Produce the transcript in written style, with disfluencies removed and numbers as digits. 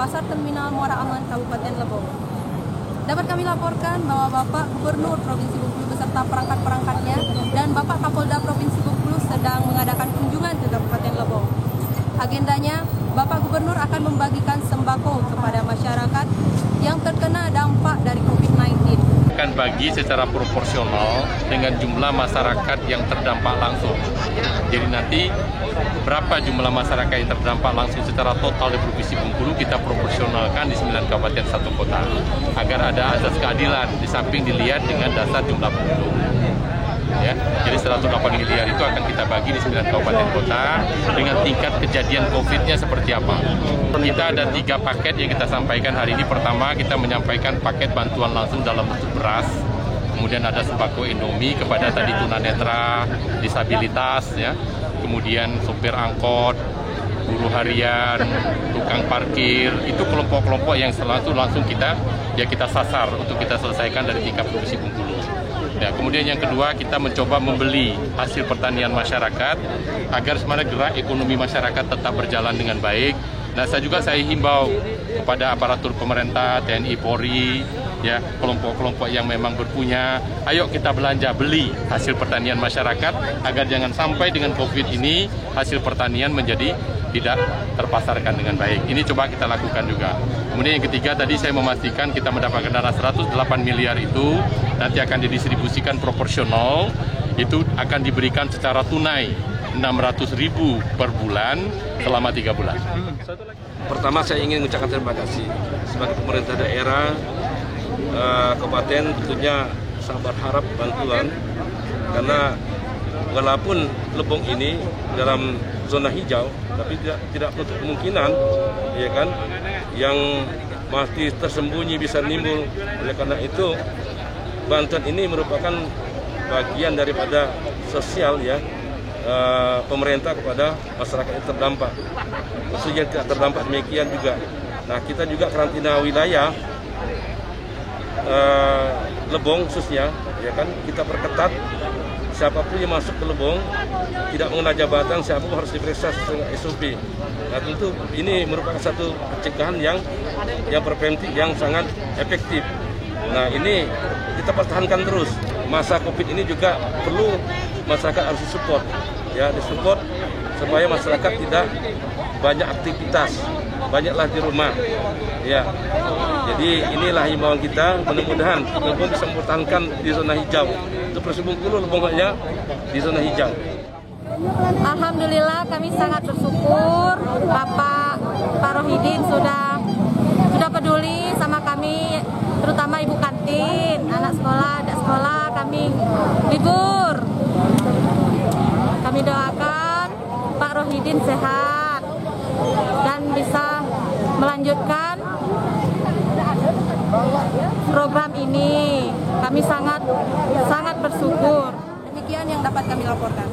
Pasar Terminal Muara Aman, Kabupaten Lebong. Dapat kami laporkan bahwa Bapak Gubernur Provinsi Bengkulu beserta perangkat-perangkatnya dan Bapak Kapolda Provinsi Bengkulu sedang mengadakan kunjungan ke Kabupaten Lebong. Agendanya, Bapak Gubernur akan membagikan sembako kepada masyarakat yang terkena dampak dari COVID-19. Akan bagi secara proporsional dengan jumlah masyarakat yang terdampak langsung. Jadi nanti berapa jumlah masyarakat yang terdampak langsung secara total di Provinsi Bengkulu kita proporsionalkan di 9 kabupaten 1 kota agar ada azas keadilan di samping dilihat dengan dasar jumlah penduduk. Ya, jadi 108 miliar itu akan kita bagi di 9 kabupaten kota dengan tingkat kejadian COVID-nya seperti apa. Kita ada 3 paket yang kita sampaikan hari ini. Pertama, kita menyampaikan paket bantuan langsung dalam bentuk beras. Kemudian ada sembako Indomie kepada tadi tunanetra, disabilitas, ya. Kemudian sopir angkot, buruh harian, tukang parkir, itu kelompok-kelompok yang langsung kita sasar untuk kita selesaikan dari tingkat Provinsi Bengkulu. Ya, kemudian yang kedua, kita mencoba membeli hasil pertanian masyarakat agar sebenarnya gerak ekonomi masyarakat tetap berjalan dengan baik. Nah, saya himbau kepada aparatur pemerintah, TNI, Polri, ya, kelompok-kelompok yang memang berpunya, ayo kita belanja, beli hasil pertanian masyarakat agar jangan sampai dengan COVID ini hasil pertanian menjadi tidak terpasarkan dengan baik. Ini coba kita lakukan juga. Kemudian yang ketiga, tadi saya memastikan kita mendapatkan dana 108 miliar itu nanti akan didistribusikan proporsional, itu akan diberikan secara tunai 600.000 per bulan selama 3 bulan. Pertama, saya ingin mengucapkan terima kasih sebagai pemerintah daerah, kabupaten tentunya sangat berharap bantuan karena walaupun Lebong ini dalam zona hijau, tapi tidak menutup kemungkinan, ya kan, yang masih tersembunyi bisa nimbul. Oleh karena itu, bantuan ini merupakan bagian daripada sosial, ya, pemerintah kepada masyarakat yang terdampak. Khususnya yang tidak terdampak demikian juga. Nah, kita juga karantina wilayah Lebong khususnya, ya kan, kita perketat. Siapapun yang masuk ke Lebong tidak mengenal jabatan, siapapun harus diperiksa sesuai SOP. Nah, tentu ini merupakan satu pencegahan yang preventif yang sangat efektif. Nah, ini kita pertahankan terus. Masa COVID ini juga perlu masyarakat harus disupport, ya, disupport supaya masyarakat tidak banyak aktivitas, banyaklah di rumah, ya. Jadi inilah himbauan kita, mudah-mudahan Lebong bisa mempertahankan di zona hijau. Untuk Provinsi Bengkulu, Lebong hanya di zona hijau. Alhamdulillah, kami sangat bersyukur Pak Rohidin sudah peduli sama kami, terutama ibu kantin, anak sekolah kami libur. Kami doakan Pak Rohidin sehat dan bisa melanjutkan program ini. Kami sangat bersyukur. Demikian yang dapat kami laporkan.